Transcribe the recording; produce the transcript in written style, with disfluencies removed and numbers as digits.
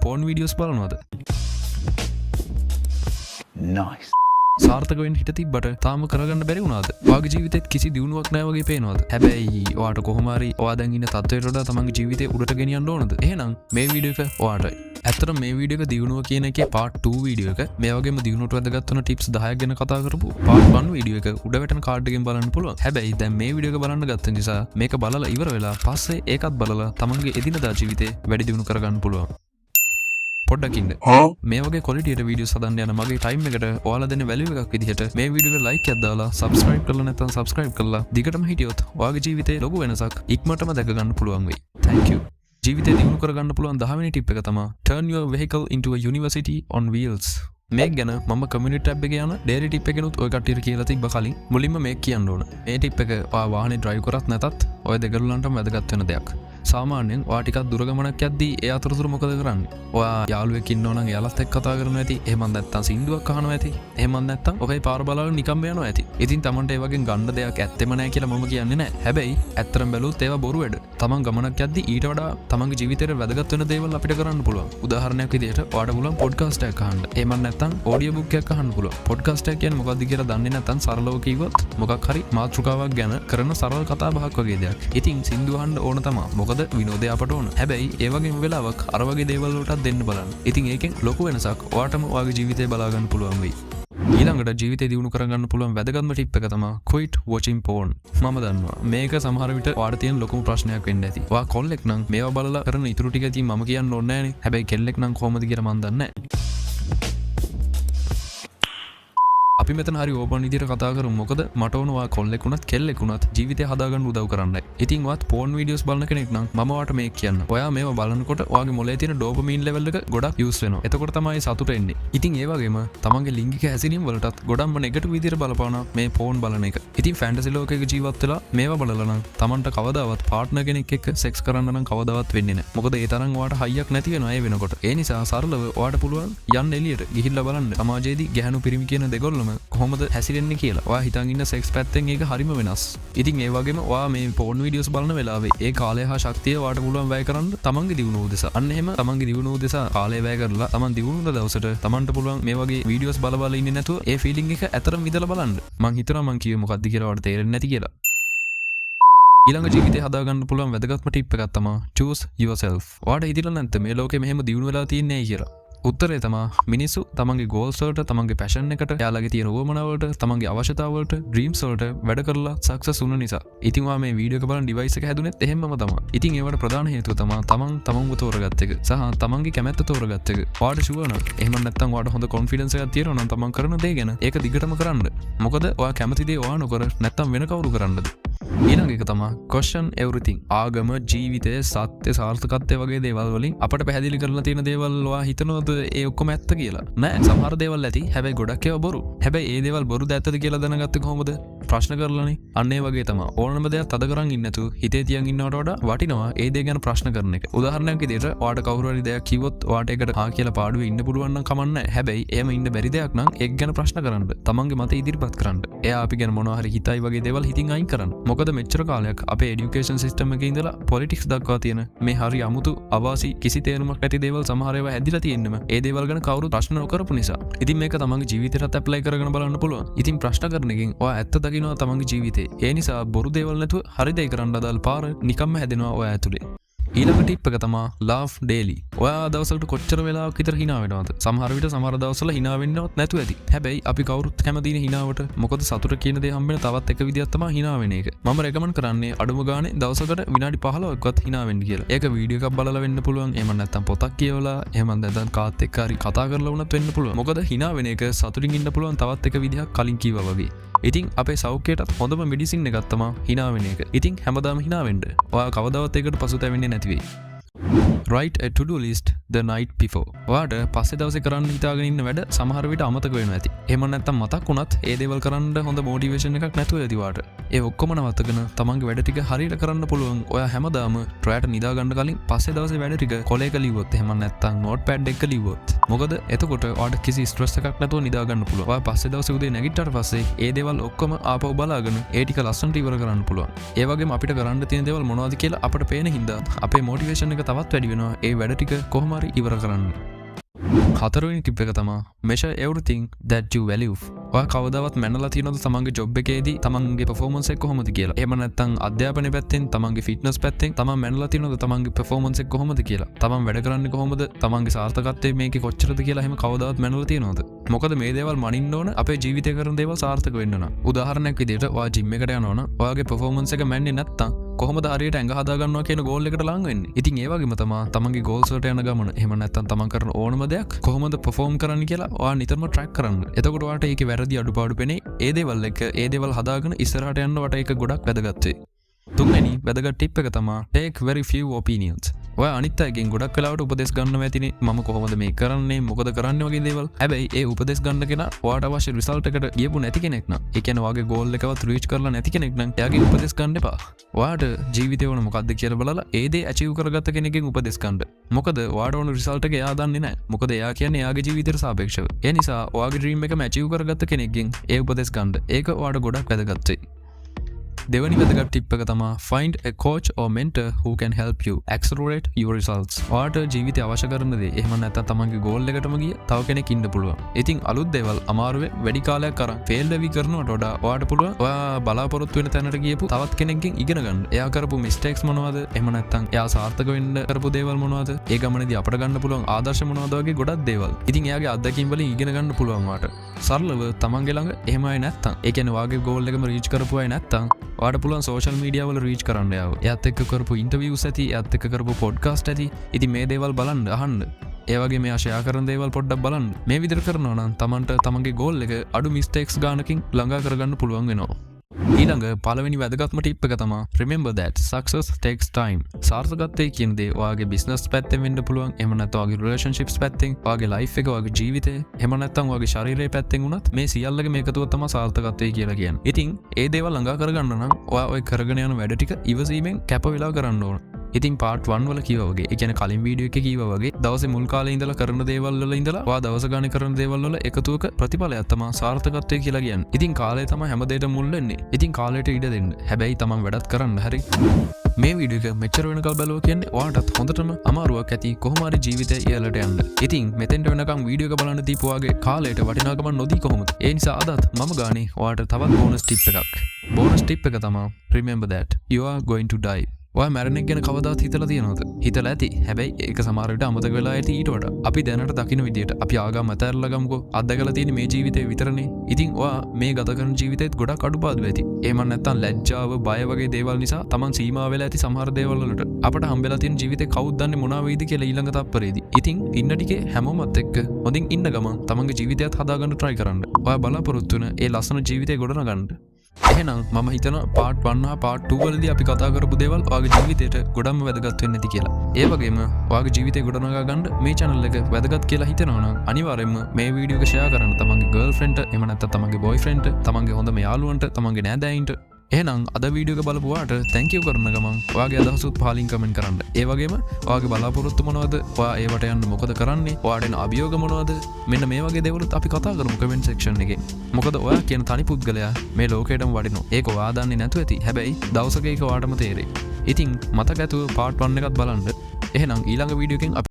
porn videos බලනවද? Nice. සාර්ථක වෙන්න හිත තිබ්බට තාම කරගන්න බැරි වුණාද? ඔයාගේ ජීවිතේත් කිසි දියුණුවක් නැහැ වගේ පේනවද? හැබැයි ඔයාට කොහොම හරි ඔයා දැන් ඉන්න තත්ත්වයට වඩා තමන්ගේ ජීවිතේ උඩට ගෙනියන්න ඕනද? එහෙනම් මේ වීඩියෝ එක ඔයාටයි. ඇත්තටම මේ වීඩියෝ එක දියුණුව කියන එකේ part 2 වීඩියෝ එක. මේ වගේම දියුණුවට වැදගත් වෙන tips 10ක් ගැන කතා කරපු part 1 වීඩියෝ එක උඩ වැටෙන කාඩ් එකෙන් බලන්න පුළුවන්. හැබැයි දැන් මේ වීඩියෝ එක බලන්න ගත්ත නිසා මේක බලලා ඉවර වෙලා පස්සේ ඒකත් බලලා තමන්ගේ එදිනදා ජීවිතේ වැඩි දියුණු කරගන්න පුළුවන්. පොඩ්ඩක් ඉන්න. මේ වගේ ක්වොලිටියට වීඩියෝස් හදන්න යන මගේ ටයිම් එකට ඔයාලා දෙන වැලියු එකක් විදිහට මේ වීඩියෝ එකට ලයික් එකක් දාලා subscribe කරලා නැත්නම් subscribe කරලා දිගටම හිටියොත් ඔයාගේ ජීවිතේ ලොකු වෙනසක් ඉක්මනටම දැක ගන්න පුළුවන් වෙයි. Thank you. ජීවිතේ දියුණු කරගන්න පුළුවන් 10 වෙනි ටිප් එක තමයි turn your vehicle into a university on wheels. මේක ගැන මම community tab එකේ යන daily tip එකෙනුත් ඔය කට්ටියට කියලා තිබ්බ කලින් මුලින්ම මේක කියන්න ඕන. මේ tip එක ඔයා වාහනේ drive කරත් නැතත් ඔය දෙගොල්ලන්ටම වැදගත් වෙන දෙයක්. සාමාන්‍යයෙන් ඔයා ටිකක් දුර ගමනක් යද්දී ඒ අතරතුර මොකද කරන්නේ? ඔයා යාළුවෙක් ඉන්නවා නම් එයාලත් එක්ක කතා කරනවා ඇති. එහෙම නැත්නම් සින්දුවක් අහනවා ඇති. එහෙම නැත්නම් ඔකේ පාර බලාගෙන නිකම්ම යනවා ඇති. ඉතින් Tamanට ඒ වගේ ගන්න දෙයක් ඇත්තෙම නැහැ කියලා මම කියන්නේ නැහැ. හැබැයි ඇත්තටම බැලුවොත් ඒවා බොරු වැඩ. Taman ගමනක් යද්දී ඊට වඩා Tamanගේ ජීවිතේට වැදගත් වෙන දේවල් අපිට කරන්න පුළුවන්. උදාහරණයක් විදිහට ඔයාට පුළුවන් podcast එකක් අහන්න. එහෙම නැත්නම් audio book එකක් අහන්න පුළුවන්. podcast එක කියන්නේ මොකක්ද කියලා දන්නේ නැත්නම් සරලව කිව්වොත් මොකක් හරි මාතෘකාවක් ගැන කරන සරල කතා බහක් වගේ දෙයක්. ඉතින් සින්දු අහන්න ඕන තමයි. මොකද විනෝදය අපට ඕන. හැබැයි ඒ වගේම වෙලාවක් අර වගේ දේවල් වලටත් දෙන්න බලන්න. ඉතින් ඒකෙන් ලොකු වෙනසක් ඔයාටම ඔයාගේ ජීවිතේ බලා ගන්න පුළුවන් වෙයි. ඊළඟට ජීවිතේ දියුණු කරගන්න පුළුවන් වැදගත්ම ටිප් එක තමයි quit watching porn. මම දන්නවා මේක සමහර විට ඔයාට තියෙන ලොකුම ප්‍රශ්නයක් වෙන්න ඇති. ඔයා කොල්ලෙක් නම් මේවා බලලා කරන ඉතුරු ටික ඉතින් මම කියන්න ඕනේ නෑනේ. හැබැයි කෙල්ලෙක් නම් කොහොමද කියලා මන් දන්නේ නෑ. අපි මෙතන හරි ඕපන් විදිහට කතා කරමු. මොකද මට ඕන ඔයා කොල්ලෙක් වුණත් කෙල්ලෙක් වුණත් ජීවිතය හදාගන්න උදව් කරන්නයි. ඉතින් ඔයාත් porn videos බලන කෙනෙක් නම් මම ඔයාට මේක කියන්න. ඔයා මේවා බලනකොට ඔයාගේ මොලේ තියෙන dopamine level එක ගොඩක් use වෙනවා. එතකොට තමයි සතුට එන්නේ. ඉතින් ඒ වගේම තමන්ගේ ලිංගික හැසිරීම වලටත් ගොඩක්ම negative විදිහට බලපානවා මේ porn බලන එක. ඉතින් fantasy ලෝකයක ජීවත් වෙලා මේවා බලලා නම් තමන්ට කවදාවත් partner කෙනෙක් එක්ක sex කරන්න නම් කවදාවත් වෙන්නේ නැහැ. මොකද ඒ තරම් ඔයාට හයියක් නැති වෙනවා ඒ වෙනකොට. ඒ නිසා සරලව ඔයාට පුළුවන් යන්න එළියට ගිහිල්ලා බලන්න. සමාජයේදී ගැහණු පිරිමි කියන දෙගොල්ලම කොහොමද හැසිරෙන්නේ කියලා. ඔයා හිතන් ඉන්න සෙක්ස් පැත්තෙන් ඒක හරිම වෙනස්. ඉතින් ඒ වගේම ඔයා මේ porn videos බලන වෙලාවේ ඒ කාලය හා ශක්තිය ඔයාට පුළුවන් වැය කරන්න තමන්ගේ දියුණුව උදෙසා. අන්න එහෙම තමන්ගේ දියුණුව උදෙසා කාලය වැය කරලා තමන් දියුණුවන දවසට තමන්ට පුළුවන් මේ වගේ videos බල බල ඉන්නේ නැතුව ඒ feeling එක ඇතරම විඳලා බලන්න. මං හිතනවා මං කිව්වේ මොකද්ද කියලා ඔයාලට තේරෙන්නේ නැති කියලා. ඊළඟ ජීවිතේ හදාගන්න පුළුවන් වැදගත්ම ටිප් එකක් තමයි choose yourself. ඔයාට හිතලා නැත්නම් මේ ලෝකෙ මෙහෙම දියුණු වෙලා තියන්නේ කියලා. උත්තරේ තමයි මිනිස්සු තමන්ගේ goals වලට තමන්ගේ passion එකට එයාලගේ තියෙන උවමනා වලට තමන්ගේ අවශ්‍යතාව වලට dreams වලට වැඩ කරලා success වුණ නිසා. ඉතින් ඔයා මේ වීඩියෝ එක බලන device එක හැදුනෙත් එහෙමම තමයි. ඉතින් ඒවට ප්‍රධාන හේතුව තමයි තමන්ව තෝරගත්ත එක සහ තමන්ගේ කැමැත්ත තෝරගත්ත එක. ඔයාට sure නම් එහෙම නැත්නම් ඔයාට හොඳ confidence එකක් තියෙනවා නම් තමන් කරන දේ ගැන ඒක දිගටම කරන්න. මොකද ඔයා කැමති දේ ඔයා නොකර නැත්නම් වෙන කවුරු කරන්නද? ඊළඟ එක තමයි question everything. ආගම, ජීවිතය, සත්‍ය, සාර්ථකත්වය වගේ දේවල් වලින් අපට පැහැදිලි කරලා තියෙන දේවල් ඔයා හිතනවද ඒ ඔක්කොම ඇත්ත කියලා? නෑ, සමහර දේවල් ඇති. හැබැයි ගොඩක් ඒවා බොරු. හැබැයි ඒ දේවල් බොරුද ඇත්තද කියලා දැනගත්තේ කොහොමද? ප්‍රශ්න කරලානේ. අන්න ඒ වගේ තමයි. ඕනම දෙයක් තද කරන් ඉන්නේ නැතුව හිතේ තියන් ඉන්නවට වඩා වටිනවා ඒ දේ ගැන ප්‍රශ්න කරන එක. උදාහරණයක් විදිහට ඔයාට කවුරු හරි දෙයක් කිව්වොත් ඔයාට ඒකට හා කියලා පාඩුවේ ඉන්න පුළුවන් නම් කමක් නැහැ. හැබැයි එහෙම ඉන්න බැරි දෙයක් නම් ඒක ගැන ප්‍රශ්න කරන්න. තමන්ගේ මත ඉදිරිපත් කරන්න. එයා අපි ගැන මොනවා හරි හිතයි වගේ දේවල් හිතින් අයින් කරන්න. මොකද මෙච්චර කාලයක් අපේ එඩියුකේෂන් සිස්ටම් එකේ ඉඳලා පොලිටික්ස් දක්වා තියෙන මේ හරි අමුතු අවාසි කිසි තේරුමක් නැති දේවල් සමහර ඒවා හැදිලා තියෙන්නම ඒ දේවල් ගැන කවුරුත් ප්‍රශ්න නොකරපු නිසා. ඉතින් මේක තමන්ගේ ජීවිතේටත් ඇප්ලයි කරගෙන බලන්න පුළුවන්. ඉතින් ප්‍රශ්න කරන එකෙන් ඔයා ඇත්ත දකින්නවා තමන්ගේ ජීවිතේ. ඒ නිසා බොරු දේවල් නැතුව හරි දේ කරන්න අදාළ පාර නිකම්ම හැදෙනවා ඔයා ඇතුලේ. ඊළඟ ටිප් එක තමයි laugh daily. ඔයා දවසකට කොච්චර වෙලාවක් විතර hina වෙනවද? සමහර විට සමහර දවස්වල hina වෙන්නවත් නැතුව ඇති. හැබැයි අපි කවුරුත් කැමතිනේ hinaවට. මොකද සතුට කියන දේ හම්බෙන තවත් එක විදියක් තමයි hina වෙන එක. මම රෙකමන්ඩ් කරන්නේ අඩුම ගානේ දවසකට විනාඩි 15ක්වත් hina වෙන්න කියලා. ඒක වීඩියෝ එකක් බලලා වෙන්න පුළුවන්. එහෙම නැත්නම් පොතක් කියවලා, එහෙම නැත්නම් කාත් එක්ක හරි කතා කරලා වුණත් වෙන්න පුළුවන්. මොකද hina වෙන එක සතුටින් ඉන්න පුළුවන් තවත් එක විදියක් කලින් කිව්වා වගේ. ඉතින් අපේ සෞඛ්‍යයටත් හොඳම මෙඩිසින් එකක් තමයි hina වෙන එක. ඉතින් හැමදාම hina වෙන්න. ඔයා කවදාවත් ඒකට පසුතැවෙන්නේ නැති වෙයි. Write a to-do list the night before. ඔයාට පස්සේ දවසේ කරන්න හිතාගෙන ඉන්න වැඩ සමහර විට අමතක වෙනවා ඇති. එහෙම නැත්නම් මතක් වුණත් ඒ දේවල් කරන්න හොඳ මොටිවේෂන් එකක් නැතුව ඇති වාට. ඒ ඔක්කොම නවත්තගෙන තමන්ගේ වැඩ ටික හරියට කරන්න පුළුවන්. ඔයා හැමදාම රැයට නිදා ගන්න කලින් පස්සේ දවසේ වැඩ ටික කොලයක ලිව්වොත් එහෙම නැත්නම් නෝට්පෑඩ් එකක ලිව්වොත් මොකද එතකොට ඔයාට කිසි ස්ට්‍රෙස් එකක් නැතුව නිදා ගන්න පුළුවන්. ඔයා පස්සේ දවසේ උදේ නැගිට්ටාට පස්සේ ඒ දේවල් ඔක්කොම ආපහු බලාගෙන ඒ ටික ලස්සනට ඉවර කරන්න පුළුවන්. ඒ වගේම අපිට කරන්න තියෙන දේවල් මොනවද කියලා අපිට පේන හින්දා අපේ මොටිවේෂන් එක තවත් වැඩි වෙනවා ඒ වැඩ ටික කොහොම හරි ඉවර කරන්න. හතරවෙනි ටිප් එක තමයි measure everything that you value. ඔයා කවදාවත් මැනලා තියෙනවද තමන්ගේ ජොබ් එකේදී තමන්ගේ performance එක කොහොමද කියලා? එහෙම නැත්නම් අධ්‍යාපනයේ පැත්තෙන් තමන්ගේ fitness පැත්තෙන් තමන් මැනලා තියෙනවද තමන්ගේ performance එක කොහොමද කියලා? තමන් වැඩ කරන්නේ කොහොමද? තමන්ගේ සාර්ථකත්වය මේකේ කොච්චරද කියලා එහෙම කවදාවත් මැනලා තියෙනවද? මොකද මේ දේවල් මනින්න ඕන අපේ ජීවිතේ කරන දේවල් සාර්ථක වෙන්න නම්. උදාහරණයක් විදිහට ඔයා ජිම් එකට යනවා නම් ඔයාගේ performance එක මැන්නේ නැත්නම් කොහොමද හරියට ඇඟ හදා ගන්නවා කියන ගෝල් එකට ලං වෙන්නේ. ඉතින් ඒ වගේම තමයි තමන්ගේ ගෝල්ස් වලට යන ගමන. එහෙම නැත්නම් තමන් කරන ඕනම දෙයක් කොහොමද perform කරන්න කියලා ඔයා නිතරම track කරන්න. එතකොට ඔයාට ඒකේ වැරදි අඩුපාඩු පෙනේ. ඒ දේවල් එක ඒ දේවල් හදාගෙන ඉස්සරහට යන්න වට ඒක ගොඩක් වැදගත් වෙයි. තුන්වෙනි වැදගත් ටිප් එක තමයි take very few opinions. ඔයා අනිත් අයගෙන් ගොඩක් වෙලාවට උපදෙස් ගන්නවා ඇතිනේ. මම කොහොමද මේක කරන්නේ? මොකද කරන්නේ වගේ දේවල්. හැබැයි ඒ උපදෙස් ගන්න කෙනා ඔයාට අවශ්‍ය රිසල්ට් එකට ගියපු නැති කෙනෙක් නම්, ඒ කියන්නේ ඔයාගේ ගෝල් එකවත් රීච් කරලා නැති කෙනෙක් නම් එයාගෙන් උපදෙස් ගන්න එපා. ඔයාට ජීවිතේ ඕන මොකද්ද කියලා බලලා ඒ දේ අචීව් කරගත්ත කෙනෙක්ගෙන් උපදෙස් ගන්න. මොකද ඔයාට ඕන රිසල්ට් එක එයා දන්නේ නැහැ. මොකද එයා කියන්නේ එයාගේ ජීවිතයට සාපේක්ෂව. ඒ නිසා ඔයාගේ ඩ්‍රීම් එකම අචීව් කරගත්ත කෙනෙක්ගෙන් ඒ උපදෙස් ගන්න. ඒක ඔයාට ගොඩක් වැදගත් වෙයි. දෙවැනි වැදගත් ටිප් එක තමයි find a coach or mentor who can help you accelerate your results. ඔයාට ජීවිතේ අවශ්‍ය කරන දේ එහෙම නැත්නම් තමන්ගේ ගෝල් එකටම ගිය තව කෙනෙක් ඉන්න පුළුවන්. ඉතින් අලුත් දේවල් අමාරුවේ වැඩි කාලයක් අරන් ෆේල් වෙවි කරනවට වඩා ඔයාට පුළුවන් ඔයා බලාපොරොත්තු වෙන තැනට ගියපු තවත් කෙනෙක්ගෙන් ඉගෙන ගන්න. එයා කරපු mistakes මොනවද? එහෙම නැත්නම් එයා සාර්ථක වෙන්න කරපු දේවල් මොනවද? ඒ ගමනේදී අපට ගන්න පුළුවන් ආදර්ශ මොනවද වගේ ගොඩක් දේවල්. ඉතින් එයාගේ අත්දැකීම් වලින් ඉගෙන ගන්න පුළුවන් ඔයාට. සරලව තමන්ගේ ළඟ එහෙම අය නැත්නම්, ඒ කියන්නේ ඔයාගේ ගෝල් එකම රීච් කරපු අය නැත්නම් ඔයාට පුළුවන් සෝෂල් මීඩියා වල රීච් කරන්න යාව. එයාත් එක්ක කරපු ඉන්ටර්විව්ස් ඇති, එයාත් එක්ක කරපු පොඩ්කාස්ට් ඇති. ඉතින් මේ දේවල් බලන්න අහන්න. ඒ වගේ මෙයා ෂෙයා කරන දේවල් පොඩ්ඩක් බලන්න. මේ විදිහට කරනවා නම් තමන්ට තමන්ගේ ගෝල් එක අඩු මිස්ටේක්ස් ගානකින් ළඟා කරගන්න පුළුවන් වෙනවා. ඊළඟ පළවෙනි වැදගත්ම ටිප් එක තමයි remember that success takes time. සාර්ථකත්වයේ කියන දේ ඔයාගේ බිස්නස් පැත්තෙන් වෙන්න පුළුවන්. එහෙම නැත්නම් ඔයාගේ රිලේෂන්ෂිප්ස් පැත්තෙන්, ඔයාගේ ලයිෆ් එක, ඔයාගේ ජීවිතේ, එහෙම නැත්නම් ඔයාගේ ශරීරයේ පැත්තෙන් වුණත් මේ සියල්ලගේ මේකතුව තමයි සාර්ථකත්වය කියලා කියන්නේ. ඉතින් ඒ දේවල් ළඟා කරගන්න නම් ඔයා ඔය කරගෙන යන වැඩ ටික ඉවසීමෙන් කැප වෙලා කරන්න ඕන. ඉතින් part 1 වල කිව්වා වගේ, ඒ කියන්නේ කලින් වීඩියෝ එකේ කිව්වා වගේ දවසේ මුල් කාලේ ඉඳලා කරන දේවල් වල ඉඳලා ඔයා දවස ගානේ කරන දේවල් වල එකතුවක ප්‍රතිඵලයක් තමයි සාර්ථකත්වය කියලා කියන්නේ. ඉතින් කාලය තමයි හැමදේටම මුල් වෙන්නේ. ඉතින් කාලයට ඉඩ දෙන්න. හැබැයි තමන් වැඩත් කරන්න. හරි. මේ වීඩියෝ එක මෙච්චර වෙනකල් බලුවා කියන්නේ ඔයාටත් හොඳටම අමාරුවක් ඇති කොහොම හරි ජීවිතේ ඉහළට යන්න. ඉතින් මෙතෙන්ට වෙනකම් වීඩියෝ එක බලන්න දීපු වාගේ කාලයට වටිනාකම නොදී කොහොමද? ඒ නිසා අදත් මම ගානේ ඔයාට තවත් බෝනස් ටිප් එකක්. බෝනස් ටිප් එක තමයි remember that you are going to die. ඔයා මැරෙන එක ගැන කවදාවත් හිතලා තියෙනවද? හිතලා ඇති. හැබැයි ඒක සමහර විට අමතක වෙලා ඇති ඊට වඩා. අපි දැනට දකින්න විදියට අපි ආගම අතහැරලා ගමුකෝ. අත්දැකලා තියෙන මේ ජීවිතේ විතරනේ. ඉතින් ඔයා මේ ගත කරන ජීවිතේත් ගොඩක් අඩුපාඩු ඇති. එහෙම නැත්නම් ලැජ්ජාව, බය වගේ දේවල් නිසා Taman සීමා වෙලා ඇති සමහර දේවල් වලට. අපට හම්බෙලා තියෙන ජීවිතේ කවුද දන්නේ මොනවා වෙයිද කියලා ඊළඟ තප්පරේදී. ඉතින් ඉන්න ටිකේ හැමෝමත් එක්ක හොඳින් ඉන්න ගමන් Tamanගේ ජීවිතයත් හදාගන්න try කරන්න. ඔයා බලාපොරොත්තු වෙන ඒ ලස්සන ජීවිතේ ගොඩනගන්න. එහෙනම් මම හිතනවා part 1 හා part 2 වලදී අපි කතා කරපු දේවල් ඔයාගේ ජීවිතේට ගොඩක්ම වැදගත් වෙන්න ඇති කියලා. ඒ වගේම ඔයාගේ ජීවිතේ ගොඩනගා ගන්න මේ channel එක වැදගත් කියලා හිතනවා නම් අනිවාර්යයෙන්ම මේ වීඩියෝ එක share කරන්න තමන්ගේ girlfriend එහෙම නැත්නම් තමන්ගේ boyfriend තමන්ගේ හොඳම යාළුවන්ට තමන්ගේ නෑදෑයින්ට. එහෙනම් අද වීඩියෝ එක බලපුවාට thank you කරන ගමන් ඔයාගේ අදහසුත් පහලින් කමෙන්ට් කරන්න. ඒ වගේම ඔයාගේ බලාපොරොත්තු මොනවද? ඔයා ඒවට යන්න මොකද කරන්නේ? ඔයාට එන අභියෝග මොනවද? මෙන්න මේ වගේ දේවලුත් අපි කතා කරමු කමෙන්ට් සෙක්ෂන් එකේ. මොකද ඔයා කියන තනි පුද්ගලයා මේ ලෝකෙටම වටිනවා. ඒක ඔයා දන්නේ නැතුව ඇති. හැබැයි දවසක ඒක ඔයාටම තේරෙයි. ඉතින් මතක ඇතුව part 1 එකත් බලන්න. එහෙනම් ඊළඟ වීඩියෝ එකෙන්